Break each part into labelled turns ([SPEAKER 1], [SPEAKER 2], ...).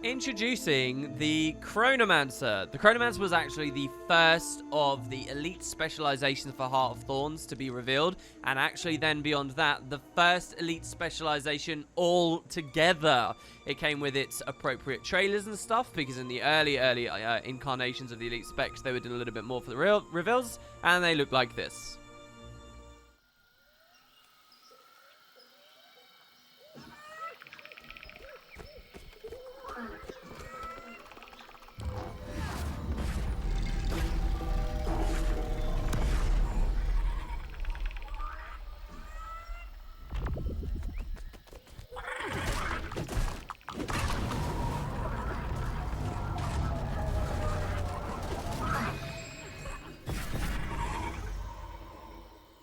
[SPEAKER 1] Introducing the Chronomancer. The Chronomancer was actually the first of the elite specializations for Heart of Thorns to be revealed, and actually then beyond that, the first elite specialization altogether. It came with its appropriate trailers and stuff, because in the early incarnations of the elite specs, they were doing a little bit more for the real reveals, and they look like this.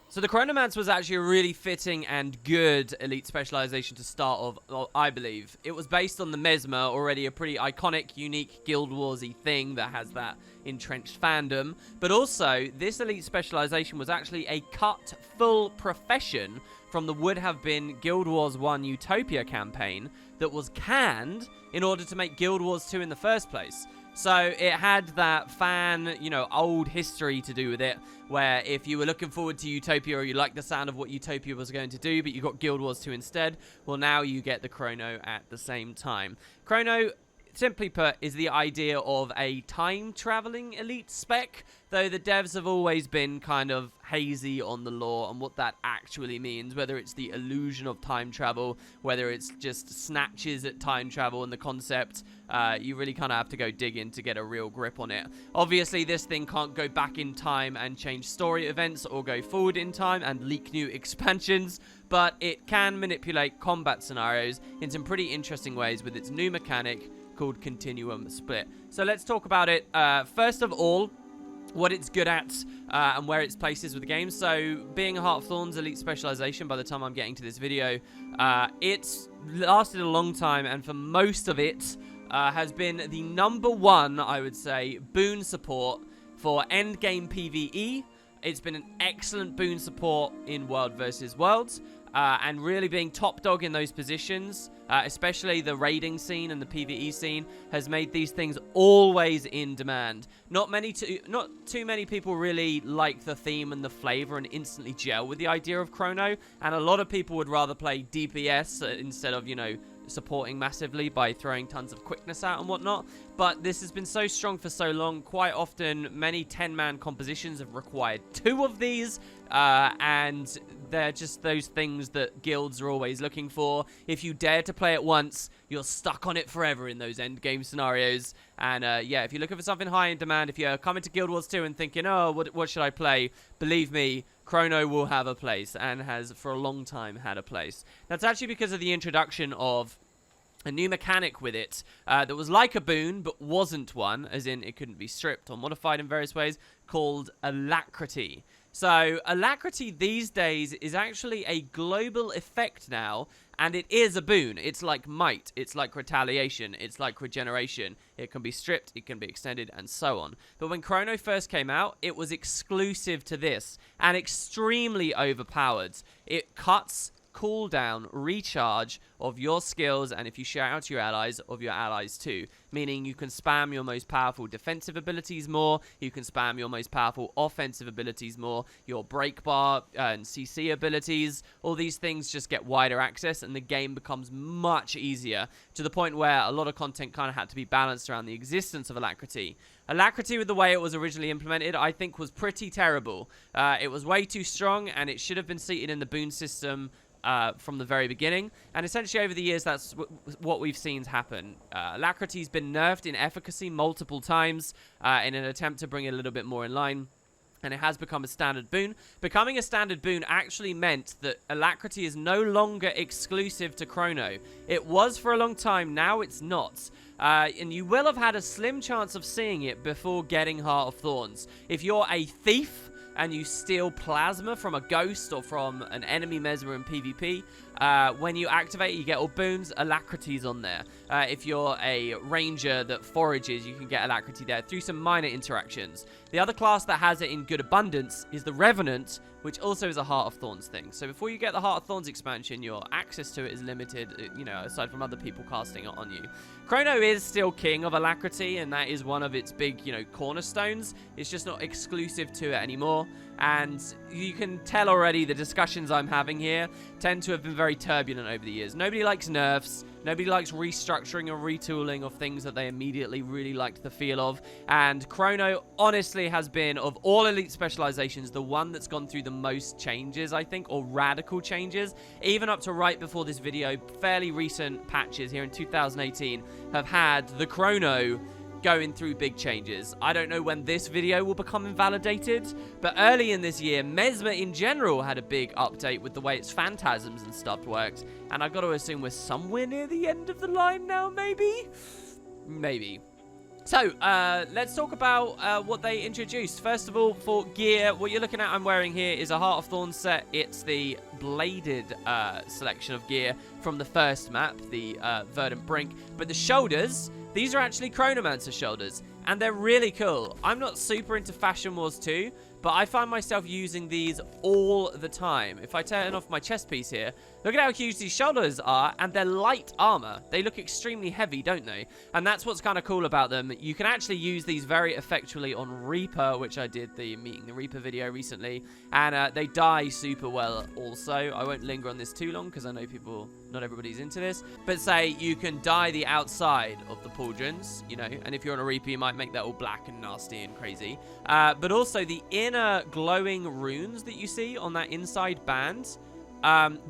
[SPEAKER 1] So the Chronomancer was actually a really fitting and good elite specialization to start off, well, I believe. It was based on the Mesmer, already a pretty iconic, unique Guild Wars-y thing that has that entrenched fandom. But also, this elite specialization was actually a cut full profession from the would-have-been Guild Wars 1 Utopia campaign that was canned in order to make Guild Wars 2 in the first place. So it had that fan, old history to do with it, where if you were looking forward to Utopia or you liked the sound of what Utopia was going to do, but you got Guild Wars 2 instead, well, now you get the Chrono at the same time. Chrono, simply put, is the idea of a time-traveling elite spec, though the devs have always been kind of hazy on the lore and what that actually means, whether it's the illusion of time travel, whether it's just snatches at time travel and the concept. You really kind of have to go dig in to get a real grip on it. Obviously, this thing can't go back in time and change story events or go forward in time and leak new expansions, but it can manipulate combat scenarios in some pretty interesting ways with its new mechanic called Continuum Split. So let's talk about it. First of all, what it's good at and where its place is with the game. So being a Heart of Thorns elite specialization by the time I'm getting to this video, it's lasted a long time, and for most of it has been the #1, I would say, boon support for endgame PvE. It's been an excellent boon support in World versus Worlds, and really being top dog in those positions, especially the raiding scene and the PvE scene, has made these things always in demand. Not too many people really like the theme and the flavor and instantly gel with the idea of Chrono, and a lot of people would rather play DPS instead of, supporting massively by throwing tons of quickness out and whatnot. But this has been so strong for so long. Quite often, many 10-man compositions have required 2 of these, and they're just those things that guilds are always looking for. If you dare to play it once, you're stuck on it forever in those endgame scenarios. And yeah, if you're looking for something high in demand, if you're coming to Guild Wars 2 and thinking, oh, what should I play? Believe me, Chrono will have a place, and has for a long time had a place. That's actually because of the introduction of a new mechanic with it that was like a boon, but wasn't one, as in it couldn't be stripped or modified in various ways, called Alacrity. So Alacrity these days is actually a global effect now, and it is a boon. It's like might, it's like retaliation, it's like regeneration. It can be stripped, it can be extended, and so on. But when Chrono first came out, it was exclusive to this, and extremely overpowered. It cuts cooldown, recharge of your skills, and if you shout out to your allies too, meaning you can spam your most powerful defensive abilities more, you can spam your most powerful offensive abilities more, your break bar and CC abilities, all these things just get wider access, and the game becomes much easier, to the point where a lot of content kind of had to be balanced around the existence of Alacrity. Alacrity, with the way it was originally implemented, I think was pretty terrible. It was way too strong, and it should have been seated in the boon system from the very beginning, and essentially over the years that's what we've seen happen. Alacrity's been nerfed in efficacy multiple times in an attempt to bring it a little bit more in line, and it has become a standard boon. Becoming a standard boon actually meant that Alacrity is no longer exclusive to Chrono. It was for a long time, now it's not. And you will have had a slim chance of seeing it before getting Heart of Thorns. If you're a thief and you steal plasma from a ghost or from an enemy Mesmer in PvP, When you activate it, you get all boons. Alacrity's on there. If you're a ranger that forages, you can get Alacrity there through some minor interactions. The other class that has it in good abundance is the Revenant, which also is a Heart of Thorns thing. So before you get the Heart of Thorns expansion, your access to it is limited, you know, aside from other people casting it on you. Chrono is still king of Alacrity, and that is one of its big, you know, cornerstones. It's just not exclusive to it anymore. And you can tell already the discussions I'm having here tend to have been very turbulent over the years. Nobody likes nerfs. Nobody likes restructuring or retooling of things that they immediately really liked the feel of. And Chrono honestly has been, of all Elite Specializations, the one that's gone through the most changes, I think, or radical changes. Even up to right before this video, fairly recent patches here in 2018 have had the Chrono going through big changes. I don't know when this video will become invalidated, but early in this year, Mesmer in general had a big update with the way its phantasms and stuff worked, and I've got to assume we're somewhere near the end of the line now, maybe? Maybe. So, let's talk about what they introduced. First of all, for gear, what you're looking at I'm wearing here is a Heart of Thorns set. It's the bladed selection of gear from the first map, the Verdant Brink, but the shoulders, these are actually Chronomancer shoulders, and they're really cool. I'm not super into Fashion Wars 2, but I find myself using these all the time. If I turn off my chest piece here, look at how huge these shoulders are, and they're light armor. They look extremely heavy, don't they? And that's what's kind of cool about them. You can actually use these very effectually on Reaper, which I did the Meeting the Reaper video recently, and they die super well also. I won't linger on this too long, because I know people, not everybody's into this, but say you can dye the outside of the pauldrons, you know, and if you're on a Reaper, you might make that all black and nasty and crazy. But also the inner glowing runes that you see on that inside band,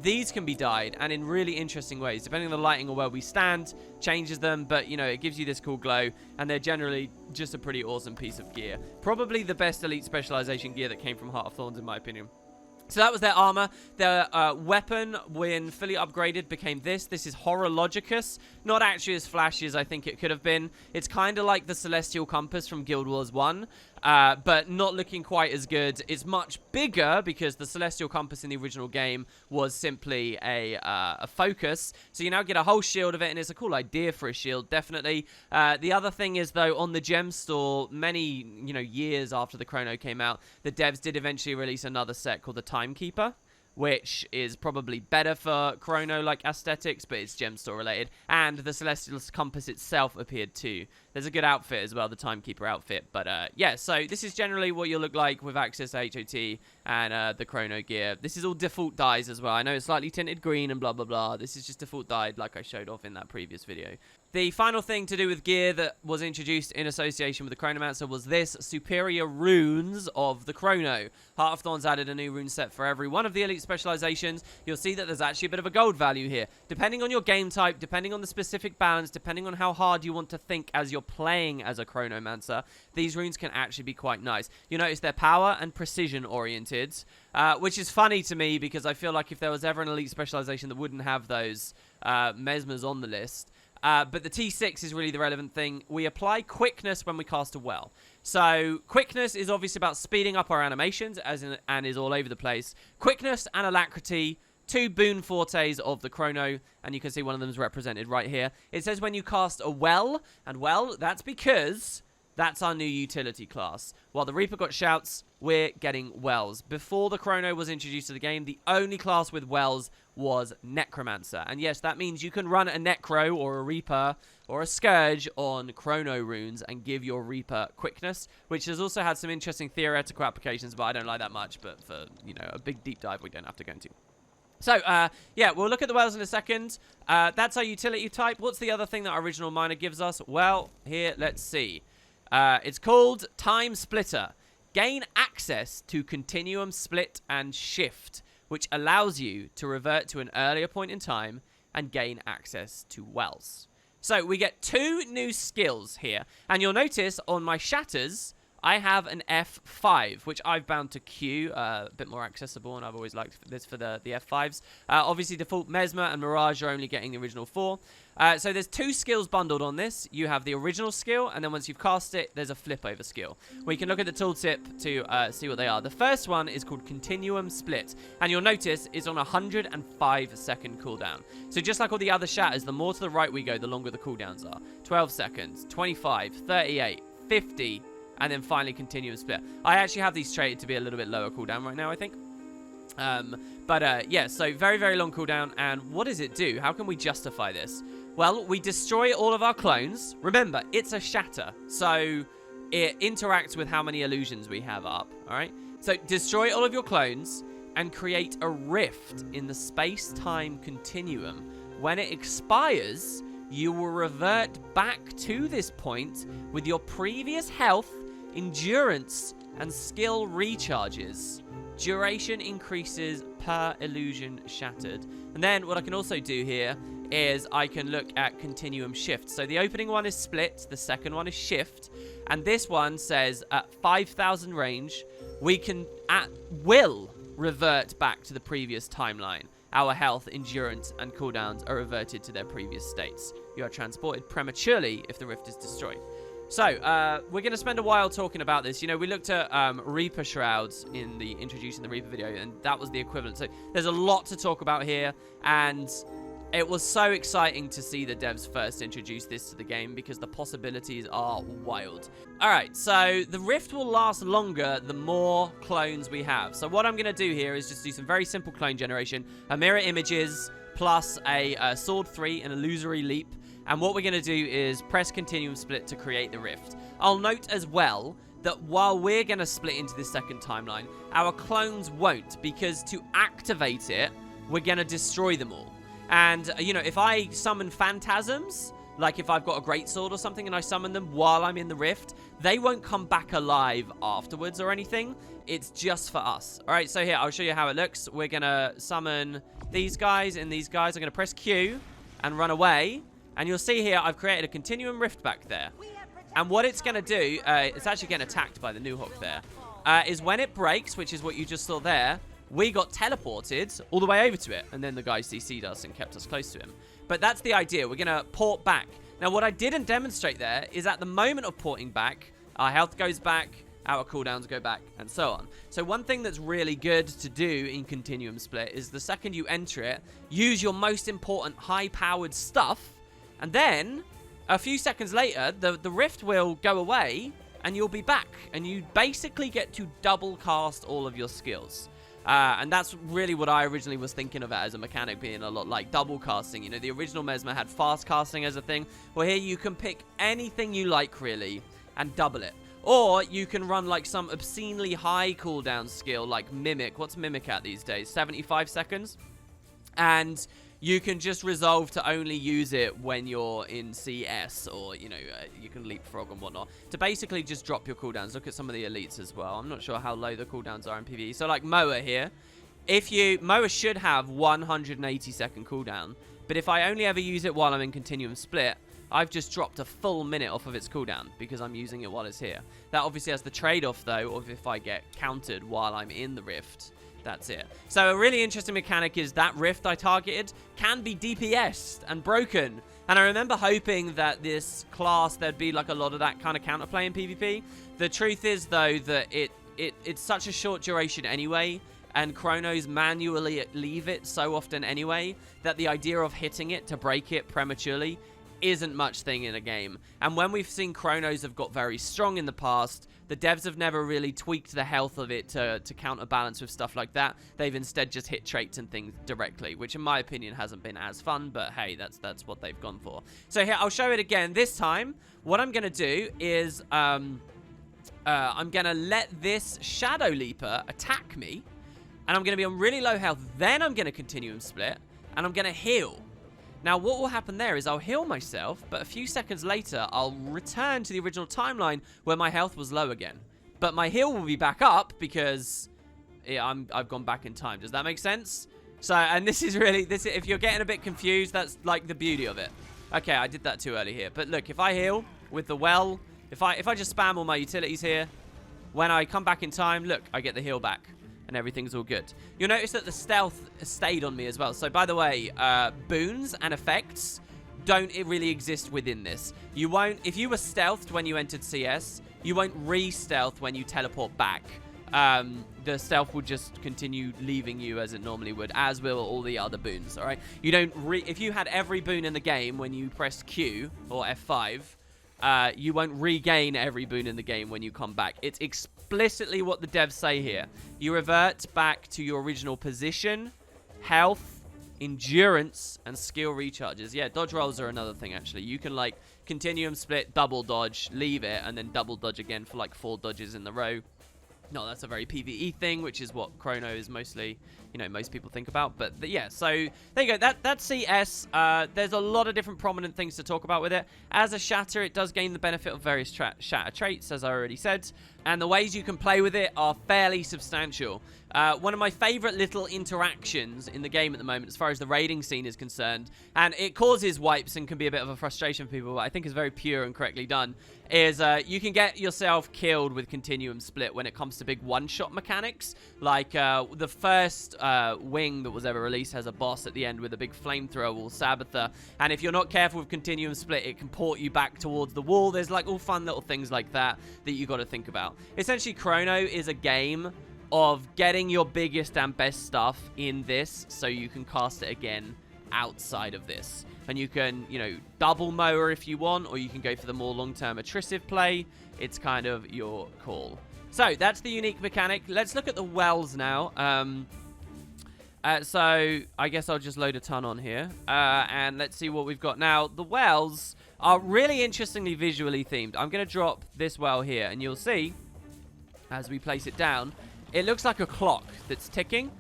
[SPEAKER 1] these can be dyed, and in really interesting ways, depending on the lighting or where we stand, changes them, but you know, it gives you this cool glow, and they're generally just a pretty awesome piece of gear. Probably the best Elite Specialization gear that came from Heart of Thorns, in my opinion. So that was their armor. Their weapon, when fully upgraded, became this. This is Horologicus. Not actually as flashy as I think it could have been. It's kind of like the Celestial Compass from Guild Wars 1. But not looking quite as good. It's much bigger because the Celestial Compass in the original game was simply a focus. So you now get a whole shield of it, and it's a cool idea for a shield, definitely. The other thing is, though, on the gem store, many years after the Chrono came out, the devs did eventually release another set called the Timekeeper, which is probably better for Chrono-like aesthetics, but it's gem store related. And the Celestial Compass itself appeared too. There's a good outfit as well, the Timekeeper outfit. But yeah, so this is generally what you'll look like with access to HOT and the Chrono gear. This is all default dyes as well. I know it's slightly tinted green and blah, blah, blah. This is just default dyed like I showed off in that previous video. The final thing to do with gear that was introduced in association with the Chronomancer was this: superior runes of the Chrono. Heart of Thorns added a new rune set for every one of the Elite Specializations. You'll see that there's actually a bit of a gold value here. Depending on your game type, depending on the specific balance, depending on how hard you want to think as you're playing as a Chronomancer, these runes can actually be quite nice. You notice they're power and precision oriented, which is funny to me because I feel like if there was ever an Elite Specialization that wouldn't have those, Mesmer's on the list. But the T6 is really the relevant thing. We apply quickness when we cast a well. So quickness is obviously about speeding up our animations, and is all over the place. Quickness and Alacrity, two boon fortes of the Chrono, and you can see one of them is represented right here. It says when you cast a well, and well, that's because that's our new utility class. While the Reaper got shouts, we're getting wells. Before the Chrono was introduced to the game, the only class with wells was Necromancer. And yes, that means you can run a Necro or a Reaper or a Scourge on Chrono runes and give your Reaper quickness, which has also had some interesting theoretical applications, but I don't like that much. But for, a big deep dive we don't have to go into. So, yeah, we'll look at the wells in a second. That's our utility type. What's the other thing that our original miner gives us? Well, here, let's see. It's called Time Splitter. Gain access to Continuum, Split, and Shift, which allows you to revert to an earlier point in time and gain access to wells. So we get two new skills here. And you'll notice on my shatters, I have an F5, which I've bound to Q, a bit more accessible, and I've always liked this for the F5s. Obviously, default Mesmer and Mirage are only getting the original 4. So there's 2 skills bundled on this. You have the original skill, and then once you've cast it, there's a flip over skill. We can look at the tooltip to see what they are. The first one is called Continuum Split, and you'll notice it's on a 105-second cooldown. So just like all the other shatters, the more to the right we go, the longer the cooldowns are. 12 seconds, 25, 38, 50, and then finally Continuum Split. I actually have these traded to be a little bit lower cooldown right now, I think. Yeah, so very, very long cooldown. And what does it do? How can we justify this? Well, we destroy all of our clones. Remember, it's a shatter, so it interacts with how many illusions we have up, all right? So destroy all of your clones and create a rift in the space-time continuum. When it expires, you will revert back to this point with your previous health, endurance, and skill recharges. Duration increases per illusion shattered. And then what I can also do here is I can look at Continuum Shift. So the opening one is Split, the second one is Shift, and this one says at 5,000 range, we can at will revert back to the previous timeline. Our health, endurance, and cooldowns are reverted to their previous states. You are transported prematurely if the rift is destroyed. So, we're going to spend a while talking about this. You know, we looked at Reaper Shrouds in the Introducing the Reaper video, and that was the equivalent. So, there's a lot to talk about here, and it was so exciting to see the devs first introduce this to the game because the possibilities are wild. Alright, so the rift will last longer the more clones we have. So, what I'm going to do here is just do some very simple clone generation. A mirror images plus a sword 3, an illusory leap. And what we're going to do is press Continuum Split to create the rift. I'll note as well that while we're going to split into this second timeline, our clones won't, because to activate it, we're going to destroy them all. And, you know, if I summon phantasms, like if I've got a greatsword or something and I summon them while I'm in the rift, they won't come back alive afterwards or anything. It's just for us. All right, so here, I'll show you how it looks. We're going to summon these guys and these guys. I'm going to press Q and run away. And you'll see here, I've created a Continuum Rift back there. And what it's going to do, it's actually getting attacked by the New Hawk there, is when it breaks, which is what you just saw there, we got teleported all the way over to it. And then the guy CC'd us and kept us close to him. But that's the idea. We're going to port back. Now, what I didn't demonstrate there is at the moment of porting back, our health goes back, our cooldowns go back, and so on. So one thing that's really good to do in Continuum Split is the second you enter it, use your most important high-powered stuff. And then, a few seconds later, the rift will go away, and you'll be back. And you basically get to double cast all of your skills. And that's really what I originally was thinking of it as a mechanic, being a lot like double casting. You know, the original Mesmer had fast casting as a thing. Well, here you can pick anything you like, really, and double it. Or you can run like some obscenely high cooldown skill like Mimic. What's Mimic at these days? 75 seconds? And you can just resolve to only use it when you're in CS, or, you know, you can leapfrog and whatnot, to basically just drop your cooldowns. Look at some of the elites as well. I'm not sure how low the cooldowns are in PvE. So, like Moa here, Moa should have 180-second cooldown, but if I only ever use it while I'm in Continuum Split, I've just dropped a full minute off of its cooldown because I'm using it while it's here. That obviously has the trade-off, though, of if I get countered while I'm in the rift. That's it. So a really interesting mechanic is that rift I targeted can be DPS'd and broken. And I remember hoping that this class, there'd be like a lot of that kind of counterplay in PvP. The truth is, though, that it's such a short duration anyway, and Chronos manually leave it so often anyway, that the idea of hitting it to break it prematurely isn't much thing in a game. And when we've seen Chronos have got very strong in the past, the devs have never really tweaked the health of it to counterbalance with stuff like that. They've instead just hit traits and things directly, which in my opinion hasn't been as fun, but hey, that's what they've gone for. So here, I'll show it again. This time, what I'm going to do is I'm going to let this Shadow Leaper attack me, and I'm going to be on really low health. Then I'm going to Continuum Split, and I'm going to heal. Now, what will happen there is I'll heal myself, but a few seconds later, I'll return to the original timeline where my health was low again. But my heal will be back up because I've gone back in time. Does that make sense? So, and this is really, if you're getting a bit confused, that's like the beauty of it. Okay, I did that too early here. But look, if I heal with the well, if I just spam all my utilities here, when I come back in time, look, I get the heal back. And everything's all good. You'll notice that the stealth stayed on me as well. So, by the way, boons and effects don't really exist within this. You won't, if you were stealthed when you entered CS, you won't re-stealth when you teleport back. The stealth will just continue leaving you as it normally would, as will all the other boons, alright? You don't if you had every boon in the game when you pressed Q or F5, you won't regain every boon in the game when you come back. It's explicitly what the devs say here. You revert back to your original position, health, endurance, and skill recharges. Yeah, dodge rolls are another thing, actually. You can, like, continuum split, double dodge, leave it, and then double dodge again for, like, 4 dodges in the row. No, that's a very PvE thing, which is what Chrono is mostly, you know, most people think about. But yeah, so there you go. That's CS. There's a lot of different prominent things to talk about with it. As a shatter, it does gain the benefit of various shatter traits, as I already said. And the ways you can play with it are fairly substantial. One of my favorite little interactions in the game at the moment, as far as the raiding scene is concerned, and it causes wipes and can be a bit of a frustration for people, but I think is very pure and correctly done, is you can get yourself killed with Continuum Split when it comes to big one-shot mechanics. Like, the first wing that was ever released has a boss at the end with a big flamethrower wall, Sabbather, and if you're not careful with Continuum Split, it can port you back towards the wall. There's, like, all fun little things like that you got to think about. Essentially, Chrono is a game of getting your biggest and best stuff in this so you can cast it again outside of this. And you can, you know, double mower if you want, or you can go for the more long-term attritive play. It's kind of your call. So, that's the unique mechanic. Let's look at the wells now. So, I guess I'll just load a ton on here. And let's see what we've got. Now, the wells are really interestingly visually themed. I'm going to drop this well here, and you'll see, as we place it down, it looks like a clock that's ticking.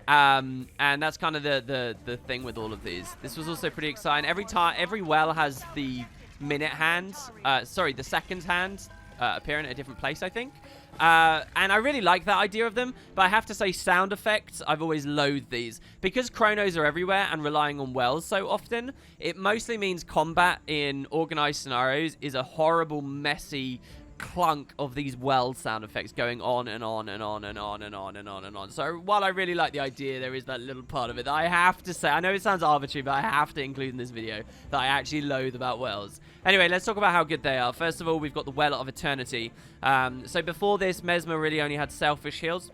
[SPEAKER 1] And that's kind of the thing with all of these. This was also pretty exciting. Every well has the minute hand, the seconds hand appearing at a different place, I think. And I really like that idea of them, but I have to say sound effects, I've always loathed these. Because chronos are everywhere and relying on wells so often, it mostly means combat in organized scenarios is a horrible, messy clunk of these well sound effects going on and on and on and on and on and on and on. So while I really like the idea, there is that little part of it that I have to say, I know it sounds arbitrary, but I have to include in this video that I actually loathe about wells. Anyway, let's talk about how good they are. First of all, we've got the Well of Eternity. So before this, Mesmer really only had selfish heals.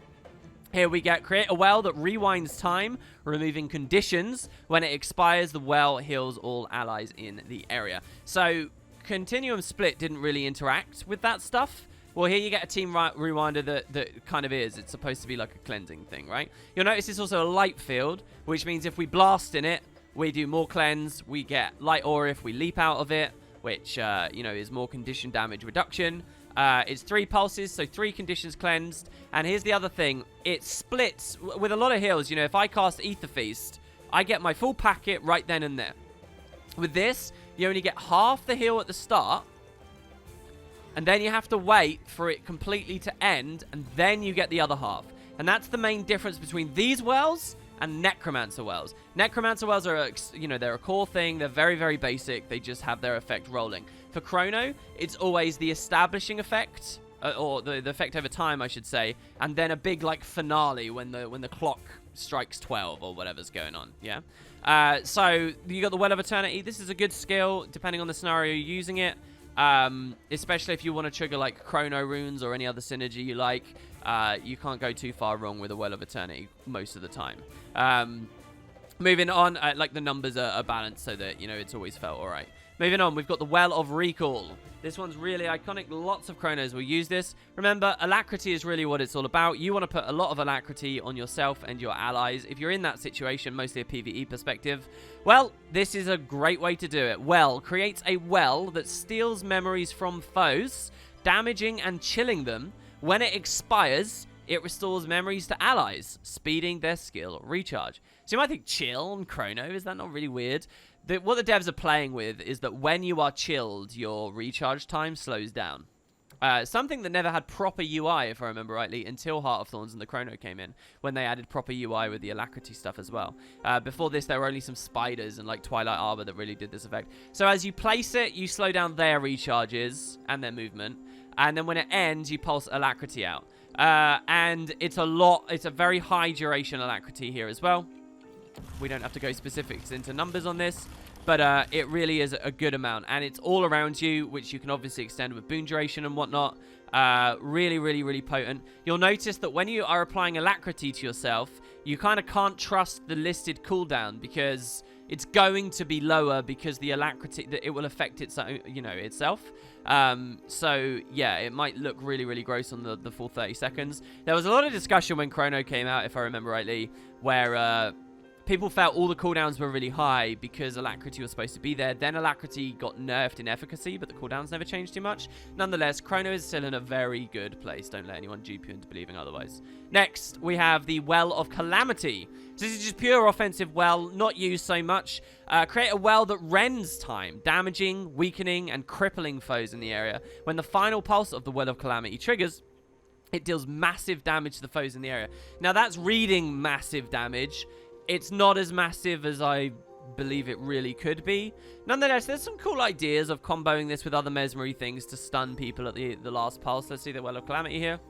[SPEAKER 1] Here we get create a well that rewinds time, removing conditions. When it expires, the well heals all allies in the area. So Continuum Split didn't really interact with that stuff. Well, here you get a team rewinder that kind of is. It's supposed to be like a cleansing thing, right? You'll notice it's also a light field, which means if we blast in it, we do more cleanse. We get light aura if we leap out of it, which, you know, is more condition damage reduction. It's 3 pulses, so 3 conditions cleansed. And here's the other thing. It splits with a lot of heals. You know, if I cast Ether Feast, I get my full packet right then and there. With this, you only get half the heal at the start, and then you have to wait for it completely to end, and then you get the other half. And that's the main difference between these wells and Necromancer wells. Necromancer wells are, you know, they're a core thing. They're very, very basic. They just have their effect rolling. For Chrono, it's always the establishing effect, or the effect over time, I should say, and then a big, like, finale when the clock strikes 12 or whatever's going on, yeah? So you got the Well of Eternity. This is a good skill depending on the scenario you're using it, especially if you want to trigger like Chrono runes or any other synergy you like. You can't go too far wrong with a Well of Eternity most of the time. Moving on, like the numbers are balanced so that, you know, it's always felt all right. Moving on, we've got the Well of Recall. This one's really iconic. Lots of Chronos will use this. Remember, Alacrity is really what it's all about. You want to put a lot of Alacrity on yourself and your allies. If you're in that situation, mostly a PvE perspective, well, this is a great way to do it. Well creates a well that steals memories from foes, damaging and chilling them. When it expires, it restores memories to allies, speeding their skill recharge. So you might think chill and Chrono, is that not really weird? What the devs are playing with is that when you are chilled, your recharge time slows down. Something that never had proper UI, if I remember rightly, until Heart of Thorns and the Chrono came in, when they added proper UI with the Alacrity stuff as well. Before this, there were only some spiders and like Twilight Arbor that really did this effect. So as you place it, you slow down their recharges and their movement. And then when it ends, you pulse Alacrity out. And it's a very high duration Alacrity here as well. We don't have to go specifics into numbers on this, but it really is a good amount. And it's all around you, which you can obviously extend with boon duration and whatnot. Really, really, really potent. You'll notice that when you are applying Alacrity to yourself, you kind of can't trust the listed cooldown because it's going to be lower because the Alacrity, it will affect its own, itself. So yeah, it might look really, really gross on the full 30 seconds. There was a lot of discussion when Chrono came out, if I remember rightly, where people felt all the cooldowns were really high because Alacrity was supposed to be there. Then Alacrity got nerfed in efficacy, but the cooldowns never changed too much. Nonetheless, Chrono is still in a very good place. Don't let anyone dupe you into believing otherwise. Next, we have the Well of Calamity. So this is just pure offensive well, not used so much. Create a well that rends time, damaging, weakening, and crippling foes in the area. When the final pulse of the Well of Calamity triggers, it deals massive damage to the foes in the area. Now, that's reading massive damage. It's not as massive as I believe it really could be. Nonetheless, there's some cool ideas of comboing this with other mesmery things to stun people at the last pulse. Let's see the Well of Calamity here.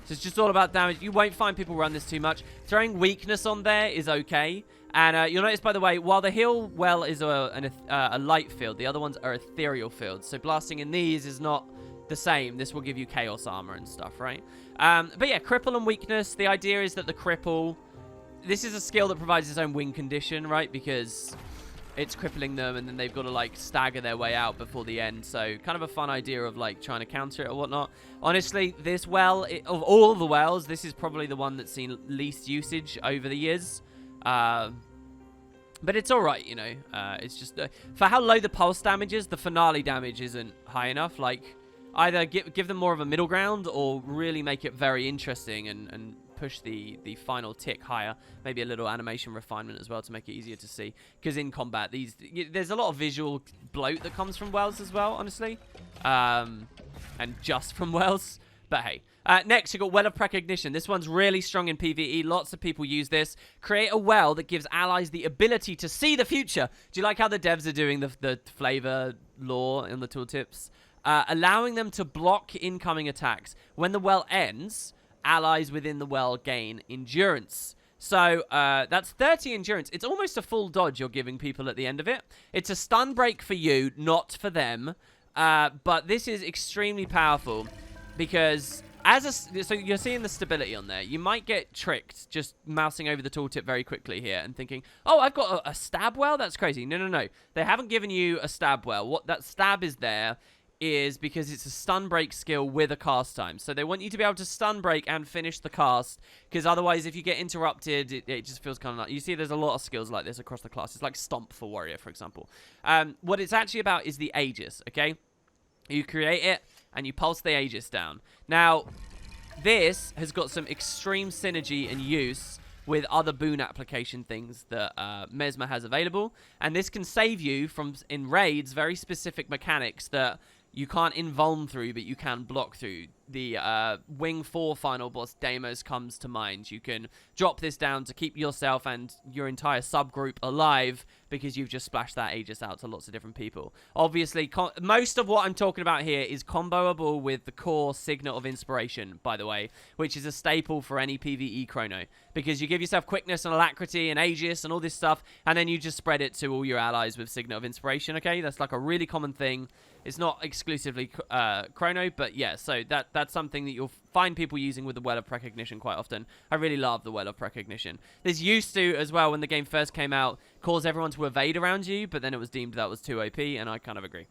[SPEAKER 1] So it's just all about damage. You won't find people run this too much. Throwing weakness on there is okay. And you'll notice, by the way, while the heal well is a light field, the other ones are ethereal fields. So blasting in these is not the same. This will give you chaos armor and stuff, right? But yeah, cripple and weakness. The idea is that the cripple... This is a skill that provides its own win condition, right? Because it's crippling them and then they've got to, like, stagger their way out before the end. So kind of a fun idea of, like, trying to counter it or whatnot. Honestly, this well, of all the wells, this is probably the one that's seen least usage over the years. But it's alright, it's just... for how low the pulse damage is, the finale damage isn't high enough. Like, either give them more of a middle ground or really make it very interesting and push the final tick higher. Maybe a little animation refinement as well to make it easier to see. Because in combat, there's a lot of visual bloat that comes from wells as well, honestly. And just from wells. But hey. Next, you've got Well of Precognition. This one's really strong in PvE. Lots of people use this. Create a well that gives allies the ability to see the future. Do you like how the devs are doing the flavor lore in the tooltips? Allowing them to block incoming attacks. When the well ends, allies within the well gain endurance. So that's 30 endurance. It's almost a full dodge you're giving people at the end of it. It's a stun break for you, not for them. But this is extremely powerful because so you're seeing the stability on there. You might get tricked just mousing over the tooltip very quickly here and thinking, oh, I've got a stab well? That's crazy. No. They haven't given you a stab well. What that stab is there is because it's a stun break skill with a cast time. So they want you to be able to stun break and finish the cast, because otherwise if you get interrupted, it just feels kind of like... You see there's a lot of skills like this across the classes, like Stomp for Warrior, for example. What it's actually about is the Aegis, okay? You create it, and you pulse the Aegis down. Now, this has got some extreme synergy and use with other boon application things that Mesmer has available. And this can save you from, in raids, very specific mechanics that you can't invuln through, but you can block through. The Wing 4 final boss, Deimos, comes to mind. You can drop this down to keep yourself and your entire subgroup alive because you've just splashed that Aegis out to lots of different people. Obviously, most of what I'm talking about here is comboable with the core Signet of Inspiration, by the way, which is a staple for any PvE chrono, because you give yourself quickness and alacrity and Aegis and all this stuff, and then you just spread it to all your allies with Signet of Inspiration, okay? That's like a really common thing. It's not exclusively chrono, but yeah, so that's something that you'll find people using with the Well of Precognition quite often. I really love the Well of Precognition. This used to, as well, when the game first came out, cause everyone to evade around you, but then it was deemed that was too OP, and I kind of agree.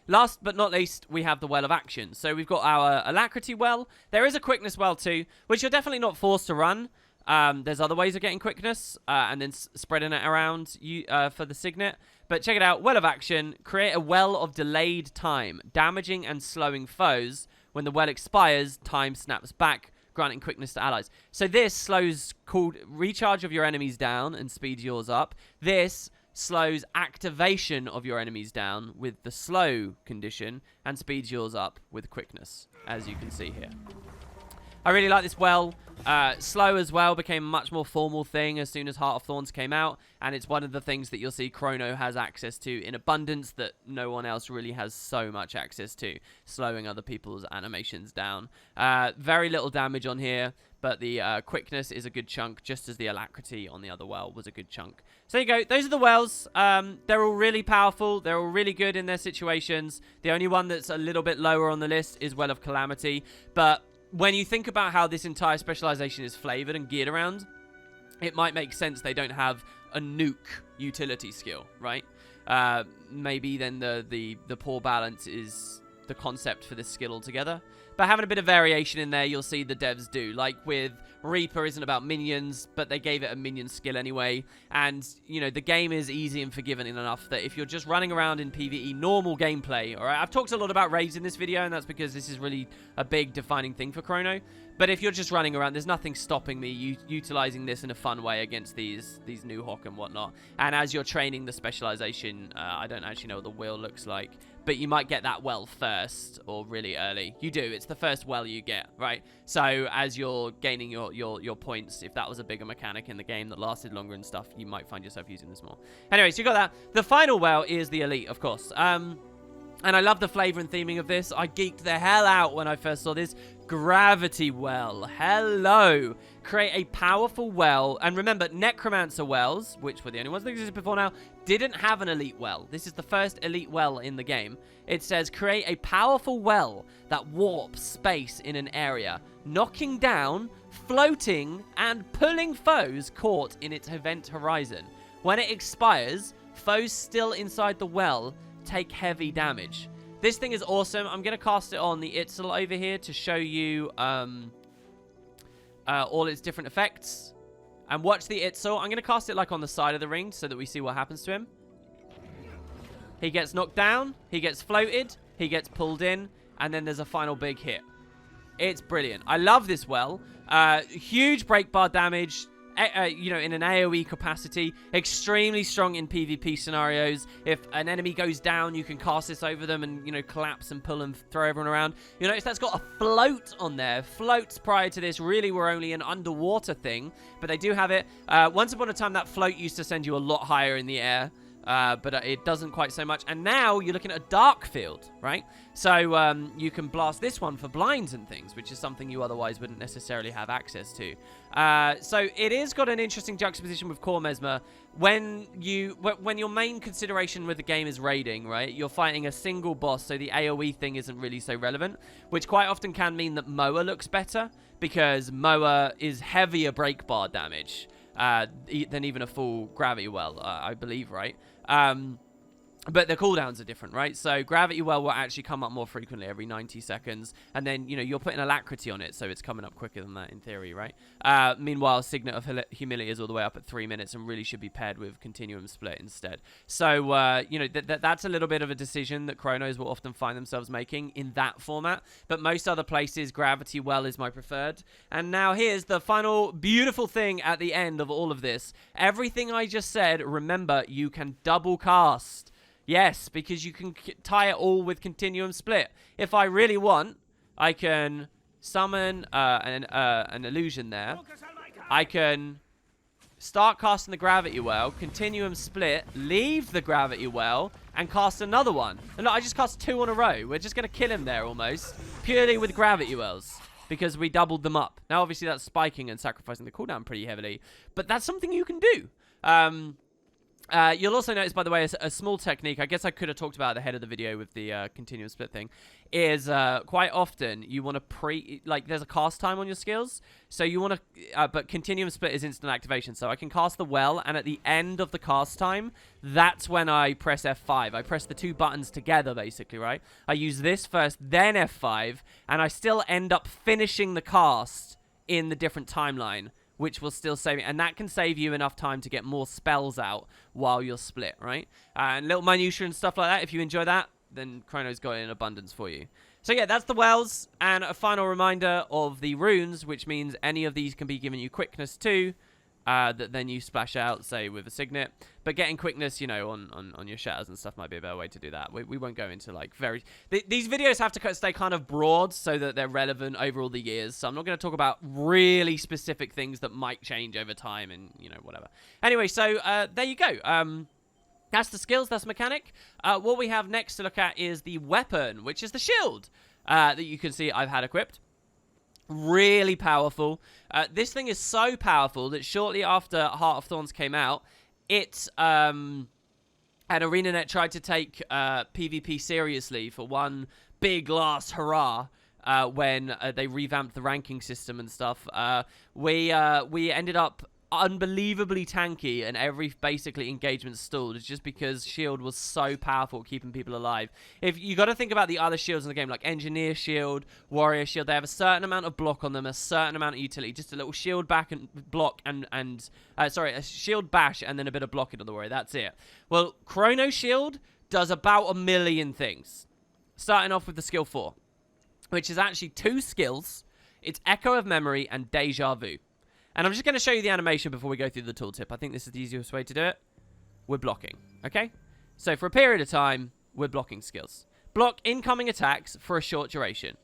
[SPEAKER 1] Last but not least, we have the Well of Action. So we've got our Alacrity Well. There is a Quickness Well too, which you're definitely not forced to run. There's other ways of getting quickness, and then spreading it around for the Signet. But check it out. Well of Action. Create a Well of Delayed Time, damaging and slowing foes. When the well expires, time snaps back, granting quickness to allies. So this slows recharge of your enemies down and speeds yours up. This slows activation of your enemies down with the slow condition and speeds yours up with quickness, as you can see here. I really like this well. Slow as well became a much more formal thing as soon as Heart of Thorns came out, and it's one of the things that you'll see Chrono has access to in abundance that no one else really has so much access to, slowing other people's animations down. Very little damage on here, but the quickness is a good chunk, just as the Alacrity on the other well was a good chunk. So there you go. Those are the wells. They're all really powerful. They're all really good in their situations. The only one that's a little bit lower on the list is Well of Calamity, but when you think about how this entire specialization is flavored and geared around, it might make sense they don't have a nuke utility skill, right? Maybe then the poor balance is the concept for this skill altogether. But having a bit of variation in there, you'll see the devs do. Like with Reaper isn't about minions, but they gave it a minion skill anyway. And, you know, the game is easy and forgiving enough that if you're just running around in PvE normal gameplay, all right, I've talked a lot about raids in this video, and that's because this is really a big defining thing for Chrono. But if you're just running around, there's nothing stopping me utilizing this in a fun way against these new Hawk and whatnot. And as you're training the specialization, I don't actually know what the wheel looks like, but you might get that well first or really early. You do. It's the first well you get, right? So as you're gaining your points, if that was a bigger mechanic in the game that lasted longer and stuff, you might find yourself using this more. Anyway, so you got that. The final well is the Elite, of course. And I love the flavor and theming of this. I geeked the hell out when I first saw this. Gravity well. Hello. Create a powerful well. And remember, Necromancer wells, which were the only ones that existed before now, didn't have an elite well. This is the first elite well in the game. It says, create a powerful well that warps space in an area, knocking down, floating, and pulling foes caught in its event horizon. When it expires, foes still inside the well take heavy damage. This thing is awesome. I'm going to cast it on the Itzel over here to show you all its different effects. And watch the Itzel. I'm going to cast it like on the side of the ring so that we see what happens to him. He gets knocked down. He gets floated. He gets pulled in. And then there's a final big hit. It's brilliant. I love this well. Huge break bar damage. You know, in an AoE capacity, extremely strong in PvP scenarios. If an enemy goes down, you can cast this over them and, you know, collapse and pull and throw everyone around. You notice that's got a float on there. Floats prior to this really were only an underwater thing, but they do have it. Once upon a time, that float used to send you a lot higher in the air. But it doesn't quite so much. And now you're looking at a dark field, right? So you can blast this one for blinds and things, which is something you otherwise wouldn't necessarily have access to. So it is got an interesting juxtaposition with core Mesmer. When your main consideration with the game is raiding, right? You're fighting a single boss, so the AoE thing isn't really so relevant, which quite often can mean that Moa looks better, because Moa is heavier break bar damage than even a full gravity well, I believe, right? But the cooldowns are different, right? So Gravity Well will actually come up more frequently every 90 seconds. And then, you know, you're putting Alacrity on it, so it's coming up quicker than that in theory, right? Meanwhile, Signet of Humility is all the way up at 3 minutes and really should be paired with Continuum Split instead. So, you know, that's a little bit of a decision that Chronos will often find themselves making in that format. But most other places, Gravity Well is my preferred. And now here's the final beautiful thing at the end of all of this. Everything I just said, remember, you can double cast. Yes, because you can tie it all with Continuum Split. If I really want, I can summon an illusion there. I can start casting the Gravity Well, Continuum Split, leave the Gravity Well, and cast another one. And look, I just cast 2 in a row. We're just going to kill him there almost, purely with Gravity Wells, because we doubled them up. Now, obviously, that's spiking and sacrificing the cooldown pretty heavily, but that's something you can do. You'll also notice, by the way, a small technique, I guess I could have talked about at the head of the video with the Continuum Split thing, is quite often you want to there's a cast time on your skills, so you want to, but Continuum Split is instant activation, so I can cast the well, and at the end of the cast time, that's when I press F5. I press the 2 buttons together, basically, right? I use this first, then F5, and I still end up finishing the cast in the different timeline, which will still save it. And that can save you enough time to get more spells out while you're split, right? And little minutiae and stuff like that. If you enjoy that, then Chrono's got it in abundance for you. So yeah, that's the wells. And a final reminder of the runes, which means any of these can be given you quickness too. that then you splash out, say, with a signet. But getting quickness, you know, on your shatters and stuff might be a better way to do that. We won't go into, like, these videos have to stay kind of broad so that they're relevant over all the years. So I'm not going to talk about really specific things that might change over time and, you know, whatever. Anyway, so there you go. That's the skills, that's mechanic. What we have next to look at is the weapon, which is the shield that you can see I've had equipped. Really powerful. This thing is so powerful that shortly after Heart of Thorns came out, it and ArenaNet tried to take PvP seriously for one big last hurrah when they revamped the ranking system and stuff. We ended up unbelievably tanky, and every basically engagement stalled just because shield was so powerful at keeping people alive. If you got to think about the other shields in the game, like engineer shield, warrior shield, they have a certain amount of block on them, a certain amount of utility, just a little shield back and block sorry, a shield bash and then a bit of blocking on the warrior. That's it. Well, Chrono Shield does about 1 million things, starting off with the skill 4, which is actually 2 skills. It's Echo of Memory and Deja Vu. And I'm just going to show you the animation before we go through the tooltip. I think this is the easiest way to do it. We're blocking, okay? So for a period of time, we're blocking skills. Block incoming attacks for a short duration.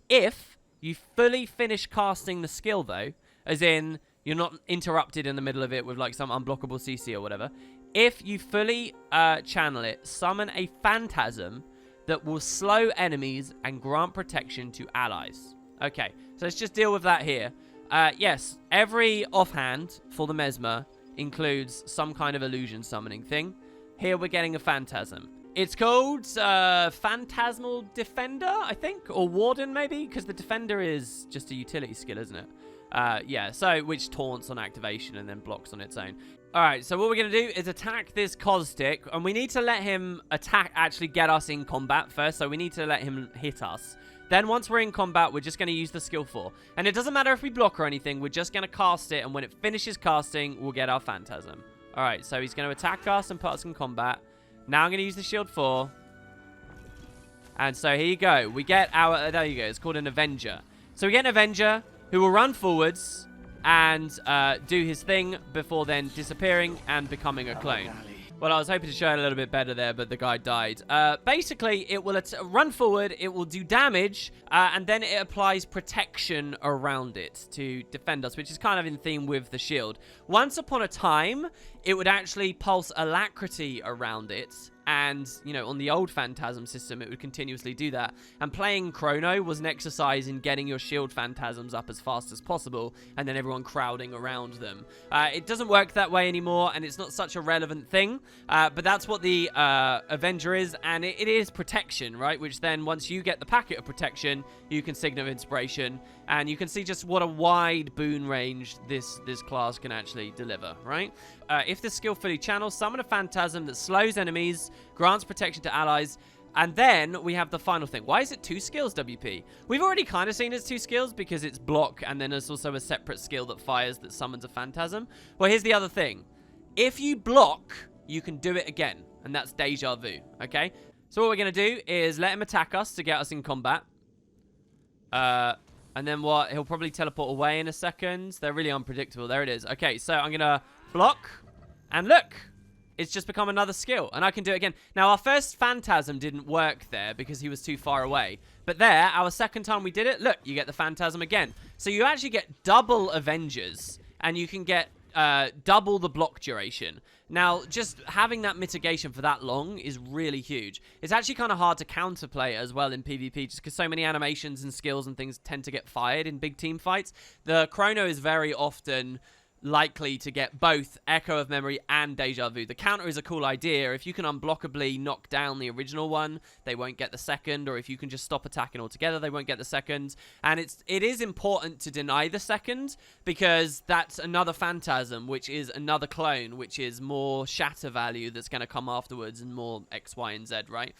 [SPEAKER 1] If you fully finish casting the skill, though, as in you're not interrupted in the middle of it with like some unblockable CC or whatever, if you fully channel it, summon a phantasm that will slow enemies and grant protection to allies. Okay, so let's just deal with that here. Yes, every offhand for the Mesmer includes some kind of illusion summoning thing. Here we're getting a phantasm. It's called Phantasmal Defender, I think, or Warden maybe, because the Defender is just a utility skill, isn't it? Yeah, so which taunts on activation and then blocks on its own. Alright, so what we're going to do is attack this Caustic, and we need to let him actually get us in combat first, so we need to let him hit us. Then once we're in combat, we're just going to use the skill 4. And it doesn't matter if we block or anything, we're just going to cast it, and when it finishes casting, we'll get our Phantasm. Alright, so he's going to attack us and put us in combat. Now I'm going to use the shield 4. And so here you go. We get our... there you go. It's called an Avenger. So we get an Avenger who will run forwards and do his thing before then disappearing and becoming a clone. Well, I was hoping to show it a little bit better there, but the guy died. Basically, it will run forward, it will do damage, and then it applies protection around it to defend us, which is kind of in theme with the shield. Once upon a time, it would actually pulse Alacrity around it, and, you know, on the old Phantasm system, it would continuously do that. And playing Chrono was an exercise in getting your shield Phantasms up as fast as possible, and then everyone crowding around them. It doesn't work that way anymore, and it's not such a relevant thing, but that's what the Avenger is, and it is protection, right? Which then, once you get the packet of protection, you can Signal of Inspiration, and you can see just what a wide boon range this class can actually deliver, right? If the skill fully channels, summon a Phantasm that slows enemies, grants protection to allies, and then we have the final thing. Why is it 2 skills, WP? We've already kind of seen it's 2 skills because it's block, and then there's also a separate skill that fires that summons a Phantasm. Well, here's the other thing. If you block, you can do it again, and that's Deja Vu, okay? So what we're going to do is let him attack us to get us in combat. And then what? He'll probably teleport away in a second. They're really unpredictable. There it is. Okay, so I'm going to block. And look, it's just become another skill. And I can do it again. Now, our first Phantasm didn't work there because he was too far away. But there, our second time we did it, look, you get the Phantasm again. So you actually get double Avengers. And you can get double the block duration. Now, just having that mitigation for that long is really huge. It's actually kind of hard to counterplay as well in PvP, just because so many animations and skills and things tend to get fired in big team fights. The Chrono is very often likely to get both Echo of Memory and Deja Vu. The counter is a cool idea. If you can unblockably knock down the original one, they won't get the second, or if you can just stop attacking altogether, they won't get the second. And it is important to deny the second, because that's another Phantasm, which is another clone, which is more shatter value that's going to come afterwards, and more X, Y, and Z, right?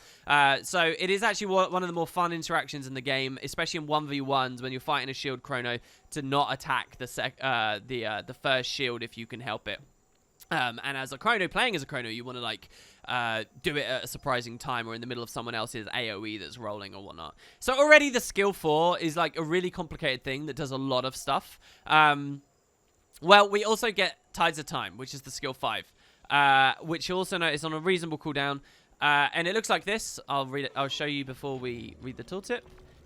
[SPEAKER 1] So it is actually one of the more fun interactions in the game, especially in 1v1s when you're fighting a shield Chrono, to not attack the first shield if you can help it. And as a Chrono, playing as a Chrono, you want to like do it at a surprising time or in the middle of someone else's AoE that's rolling or whatnot. So already the skill 4 is like a really complicated thing that does a lot of stuff. Well, we also get Tides of Time, which is the skill 5, which you also notice on a reasonable cooldown. And it looks like this. I'll read it. I'll show you before we read the tooltip.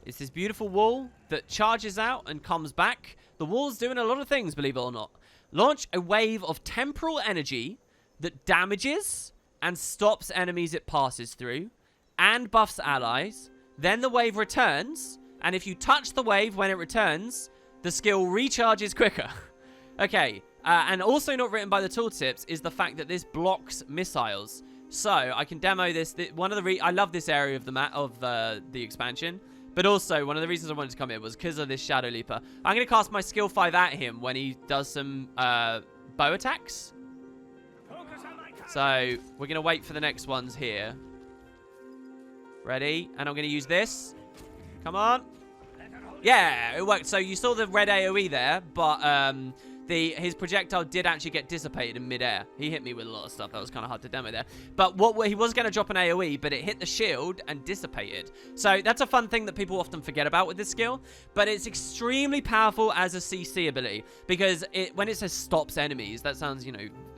[SPEAKER 1] It's this beautiful wall that charges out and comes back. The wall's doing a lot of things, believe it or not. Launch a wave of temporal energy that damages and stops enemies it passes through and buffs allies. Then the wave returns, and if you touch the wave when it returns, the skill recharges quicker. Okay, and also not written by the tooltips is the fact that this blocks missiles. So I can demo this. One of the I love this area of the map of the expansion, but also one of the reasons I wanted to come here was because of this Shadow Leaper. I'm going to cast my skill 5 at him when he does some bow attacks. So we're going to wait for the next ones here. Ready? And I'm going to use this. Come on. Yeah, it worked. So you saw the red AoE there, but his projectile did actually get dissipated in midair. He hit me with a lot of stuff. That was kind of hard to demo there. But he was going to drop an AoE, but it hit the shield and dissipated. So that's a fun thing that people often forget about with this skill. But it's extremely powerful as a CC ability. Because when it says stops enemies, that sounds,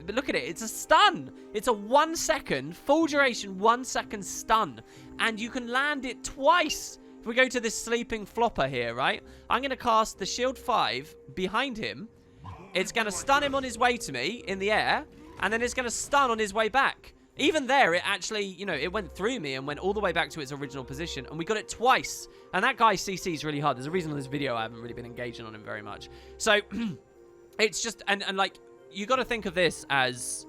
[SPEAKER 1] but look at it. It's a stun. It's a 1 second, full duration, 1 second stun. And you can land it twice. If we go to this sleeping flopper here, right? I'm going to cast the shield 5 behind him. It's going to stun him on his way to me in the air, and then it's going to stun on his way back. Even there, it actually, it went through me and went all the way back to its original position, and we got it twice. And that guy CC's really hard. There's a reason on this video I haven't really been engaging on him very much. So, it's just, and like, you got to think of this as,